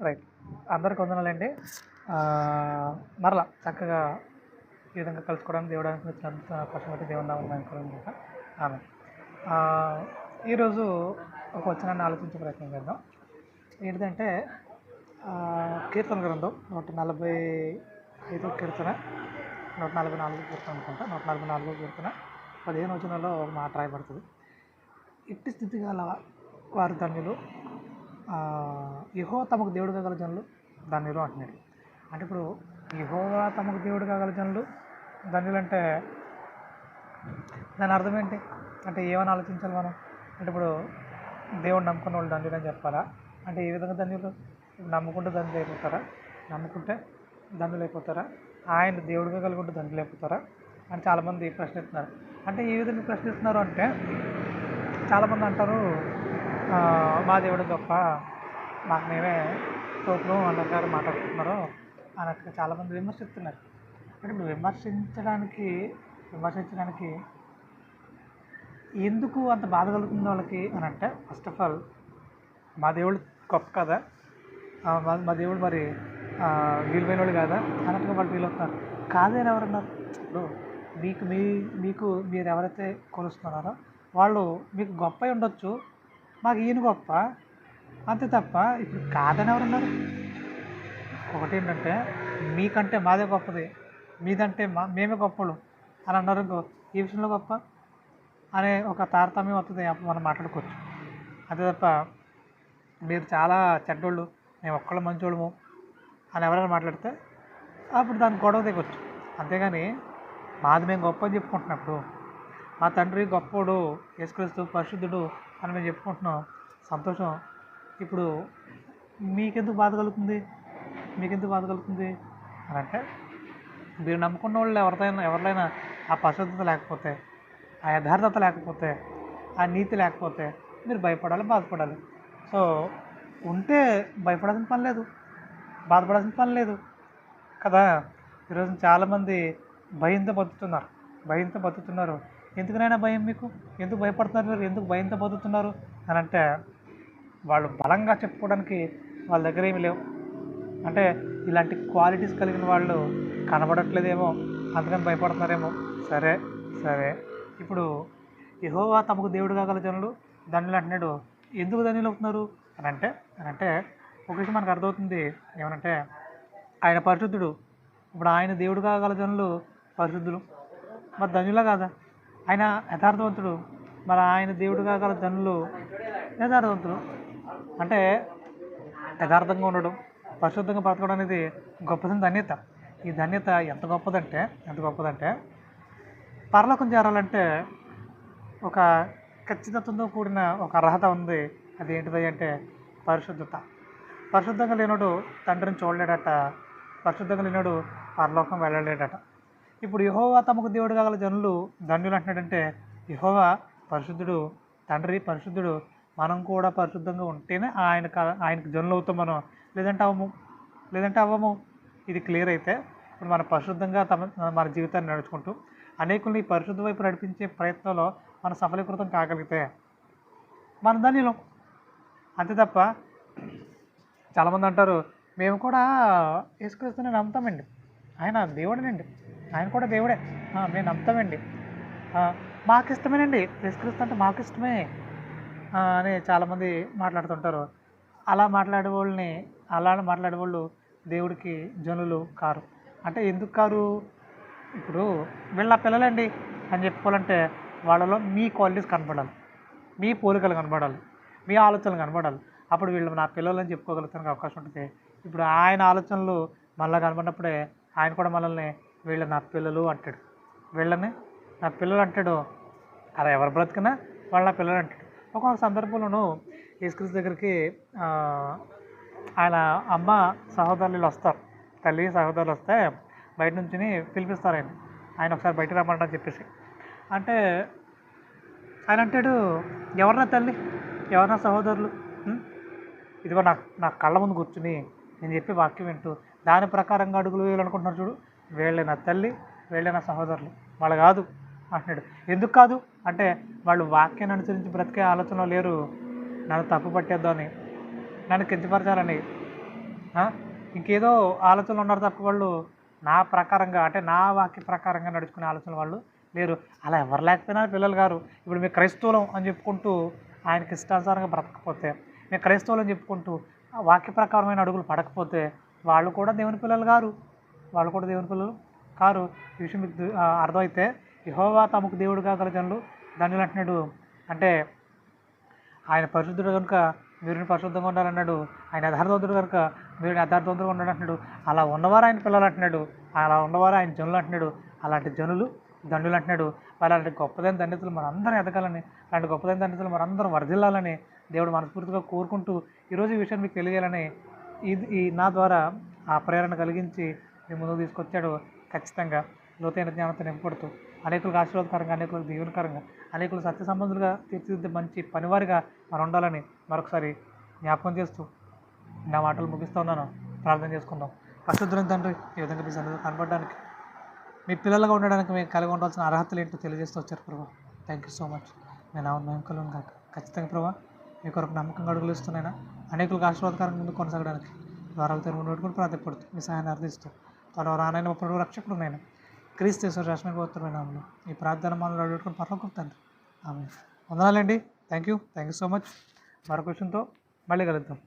Right. అందరికి వందనాలండి. మరలా చక్కగా ఈ విధంగా కలుసుకోవడానికి దేవుడు అనుమతించినంత పశుపతి దేవుని నామమున అనుకున్నాక ఆమె. ఈరోజు ఒక వచనాన్ని ఆలోచించే ప్రయత్నం చేద్దాం. ఏంటిదంటే కీర్తన గ్రంథం 145 కీర్తన, 144 కీర్తన అనుకుంటా. 144 కీర్తన 15 వచనంలో ఒక మాట రాయబడుతుంది. ఇట్టి స్థితి గల వారు ధన్యులు, యెహోవా తమకు దేవుడుగా గల జనులు ధన్యులు అంటున్నాడు. అంటే ఇప్పుడు యెహోవా తమకు దేవుడుగా గల జనులు ధన్యులు అంటే దాని అర్థం ఏంటి? అంటే ఏమని ఆలోచించాలి మనం? అంటే ఇప్పుడు దేవుడు నమ్ముకున్న వాళ్ళు ధన్యులు అని చెప్పాలా? అంటే ఏ విధంగా ధన్యులు? నమ్ముకుంటే ధన్యులు అయిపోతారా? నమ్ముకుంటే ధన్యులు అయిపోతారా? ఆయన దేవుడిగా కలుగుంటే ధన్యులు అయిపోతారా అని చాలామంది ప్రశ్నిస్తున్నారు. అంటే ఏ విధంగా ప్రశ్నిస్తున్నారు అంటే, చాలామంది అంటారు మా దేవుడు గొప్ప, మాకు మేమే తోపులు అన్నగారు మాట్లాడుతున్నారు అన్నట్టుగా చాలామంది విమర్శిస్తున్నారు. అంటే ఇప్పుడు విమర్శించడానికి ఎందుకు అంత బాధ కలుగుతుంది వాళ్ళకి అని అంటే, ఫస్ట్ ఆఫ్ ఆల్ మా దేవుడు గొప్ప కదా, మా దేవుడు మరి వీలుపోయిన వాళ్ళు కాదా అన్నట్టుగా వాళ్ళు ఫీల్ అవుతున్నారు. కాదని ఎవరన్నారు? ఇప్పుడు మీరు ఎవరైతే కొలుస్తున్నారో వాళ్ళు మీకు గొప్ప ఉండొచ్చు, మాకు ఈయన గొప్ప అంతే తప్ప ఇప్పుడు కాదని ఎవరున్నారు? ఒకటి ఏంటంటే, మీకంటే మాదే గొప్పది, మీదంటే మేమే గొప్పలు అని అన్నారు ఇంకో, ఈ విషయంలో గొప్ప అనే ఒక తారతమ్యం వస్తుంది, మనం మాట్లాడుకోవచ్చు. అంతే తప్ప మీరు చాలా చెడ్డోళ్ళు, మేము ఒక్కళ్ళు మంచోళ్ళము అని ఎవరైనా మాట్లాడితే అప్పుడు దాన్ని గొడవ దిగొచ్చు. అంతేగాని మాది మేము గొప్ప అని చెప్పుకుంటున్నప్పుడు, మా తండ్రి గొప్పోడు, యేసుక్రీస్తు పరిశుద్ధుడు అని మేము చెప్పుకుంటున్నాం, సంతోషం. ఇప్పుడు మీకెందుకు బాధ కలుగుతుంది అని అంటే, మీరు నమ్ముకున్న వాళ్ళు ఎవరినైనా ఆ పరిశుద్ధత లేకపోతే, ఆ యథార్థత లేకపోతే, ఆ నీతి లేకపోతే మీరు భయపడాలి, బాధపడాలి. సో ఉంటే భయపడాల్సిన పని లేదు, బాధపడాల్సిన పని లేదు కదా. ఈరోజు చాలామంది భయంతో బతుకుతున్నారు. ఎందుకనైనా భయం మీకు? ఎందుకు భయపడుతున్నారు మీరు? ఎందుకు భయంతో బతుకుతున్నారు అని అంటే, వాళ్ళు బలంగా చెప్పుకోవడానికి వాళ్ళ దగ్గర ఏమి లేవు. అంటే ఇలాంటి క్వాలిటీస్ కలిగిన వాళ్ళు కనబడట్లేదేమో, అందుకని భయపడుతున్నారేమో. సరే ఇప్పుడు యెహోవా తమకు దేవుడుగా గల జనులు ధన్యులు అంటున్నాడు. ఎందుకు ధన్యులు అవుతున్నారు అని అంటే ఒక విషయం మనకు అర్థమవుతుంది. ఏమనంటే, ఆయన పరిశుద్ధుడు. ఇప్పుడు ఆయన దేవుడుగా గల జనులు పరిశుద్ధులు, మరి ధన్యులా కాదా? ఆయన యథార్థవంతుడు, మరి ఆయన దేవుడుగా గల జనులు యథార్థవంతులు. అంటే యథార్థంగా ఉండడం, పరిశుద్ధంగా బ్రతకడం అనేది గొప్పది ధన్యత. ఈ ధన్యత ఎంత గొప్పదంటే పరలోకం చేరాలంటే ఒక ఖచ్చితత్వంతో కూడిన ఒక అర్హత ఉంది. అది ఏంటిది అంటే పరిశుద్ధత. పరిశుద్ధంగా లేనోడు తండ్రిని చూడలేడట, పరిశుద్ధంగా లేనోడు పరలోకం వెళ్ళలేడట. ఇప్పుడు యెహోవా తమకు దేవుడుగా గల జనులు ధన్యులు అంటున్నాడంటే, యెహోవా పరిశుద్ధుడు, తండ్రి పరిశుద్ధుడు, మనం కూడా పరిశుద్ధంగా ఉంటేనే ఆయనకు జనులు అవుతాం మనం, లేదంటే అవ్వము. ఇది క్లియర్ అయితే ఇప్పుడు మనం పరిశుద్ధంగా మన జీవితాన్ని నడుచుకుంటూ అనేకుల్ని పరిశుద్ధ వైపు నడిపించే ప్రయత్నంలో మనం సఫలీకృతం కాగలిగితే మన ధన్యులం. అంతే తప్ప చాలామంది అంటారు, మేము కూడా యేసుక్రీస్తుని నమ్ముతామండి, ఆయన దేవుడేనండి, ఆయన కూడా దేవుడే, మేము నమ్ముతామండి, మాకు ఇష్టమేనండి, యేసుక్రీస్తు అంటే మాకు ఇష్టమే అని చాలామంది మాట్లాడుతుంటారు. అలా మాట్లాడే వాళ్ళు దేవుడికి జనులు కారు. అంటే ఎందుకు కారు? ఇప్పుడు వీళ్ళ పిల్లలండి అని చెప్పుకోవాలంటే వాళ్ళలో మీ క్వాలిటీస్ కనపడాలి, మీ పోలికలు కనపడాలి, మీ ఆలోచనలు కనపడాలి. అప్పుడు వీళ్ళు నా పిల్లలని చెప్పుకోగలుగుతానికి అవకాశం ఉంటుంది. ఇప్పుడు ఆయన ఆలోచనలు మళ్ళీ కనపడినప్పుడే ఆయన కూడా మనల్ని వీళ్ళు నా పిల్లలు అంటాడు, వీళ్ళని నా పిల్లలు అంటాడు. అలా ఎవరు బ్రతికినా వాళ్ళు నా పిల్లలు అంటాడు. ఒక్కొక్క సందర్భంలోనూ యేసుక్రీస్తు దగ్గరికి ఆయన అమ్మ సహోదరులు వస్తారు, తల్లి సహోదరులు వస్తే బయట నుంచి పిలిపిస్తారు ఆయన ఒకసారి బయట రమ్మంటని చెప్పేసి. అంటే ఆయన అంటాడు, ఎవరన్నా తల్లి, ఎవరన్నా సహోదరులు? ఇదిగో నా కళ్ళ ముందు కూర్చుని నేను చెప్పి వాక్యం వింటూ దాని ప్రకారంగా అడుగులు వేయాలనుకుంటున్నారు చూడు, వీళ్ళే నా తల్లి, వీళ్ళే నా సహోదరులు, వాళ్ళు కాదు అంటున్నాడు. ఎందుకు కాదు అంటే, వాళ్ళు వాక్యాన్ని అనుసరించి బ్రతికే ఆలోచనలో లేరు, నన్ను తప్పు పట్టేద్దామని, నన్ను కించపరచాలని, ఆ? ఇంకేదో ఆలోచనలు ఉన్నారు తప్ప వాళ్ళు నా ప్రకారంగా అంటే నా వాక్య ప్రకారంగా నడుచుకునే ఆలోచన వాళ్ళు లేరు. అలా ఎవరు లేకపోయినా పిల్లలు గారు ఇప్పుడు మేము క్రైస్తవులం అని చెప్పుకుంటూ ఆయనకి ఇష్టానుసారంగా బ్రతకపోతే, మేము క్రైస్తవులు అని చెప్పుకుంటూ ఆ వాక్య ప్రకారమైన అడుగులు పడకపోతే వాళ్ళు కూడా దేవుని పిల్లలు గారు. వాళ్ళు కూడా దేవుని పిల్లలు కారు. ఈ విషయం మీకు అర్థమైతే యెహోవా తమకు దేవుడుగా గల జనులు ధన్యులు అంటున్నాడు. అంటే ఆయన పరిశుద్ధుడు కనుక మీరు పరిశుద్ధంగా ఉండాలన్నాడు. ఆయన యథార్థవంతుడు కనుక మీరు యథార్థవంతుడుగా ఉండాలి అంటున్నాడు. అలా ఉన్నవారు ఆయన పిల్లలు అంటున్నాడు. అలా ఉన్నవారు ఆయన జనులు అంటున్నాడు. అలాంటి జనులు దండులు అంటున్నాడు. అలాంటి గొప్పదైన దండితులు మనందరం ఎదగాలని, అలాంటి గొప్పదైన దండితులు మనందరం వర్ధిల్లాలని దేవుడు మనస్ఫూర్తిగా కోరుకుంటూ ఈరోజు ఈ విషయం మీకు తెలియాలని నా ద్వారా ఆ ప్రేరణ కలిగించి మీ ముందుకు తీసుకొచ్చాడు. ఖచ్చితంగా లోతైన జ్ఞానంతో నింపబడుతూ అనేకులకు ఆశీర్వాదకరంగా, అనేకులకు దీవెనకరంగా, అనేకులు సత్య సంబంధులుగా తీర్చిదిద్దే మంచి పనివారిగా మనం ఉండాలని మరొకసారి జ్ఞాపకం చేస్తూ నా మాటలు ముగిస్తున్నాను. ప్రార్థన చేసుకుందాం. పరిశుద్ధులైన తండ్రి, ఈ విధంగా మీ సన్నిధిలో కనపడడానికి, మీ పిల్లలుగా ఉండడానికి మీకు కలిగి ఉండాల్సిన అర్హతలు ఏంటో తెలియజేస్తూ వచ్చారు ప్రభా. Thank you so much. నేను నమ్మకం కాక ఖచ్చితంగా ప్రభా మీ కొరకు నమ్మకంగా అడుగులు ఇస్తున్నాయినా అనేకులకు ఆశీర్వాదకరంగా ముందు కొనసాగడానికి ద్వారాలు తెరుగు పెట్టుకుని ప్రాధాన్యపడుతూ మీ సహాయాన్ని అర్థిస్తూ త్వరలో రానైన ముప్పై రక్షకుడు నేను క్రీస్తు శాశ్వత గోత్రమైన ఈ ప్రార్థన మనలో అడుగుతున్న పర్లోకం తండ్రి. ఆమె వందనాలండి. Thank you so much. మరొక విషయంతో మళ్ళీ కలుద్దాం.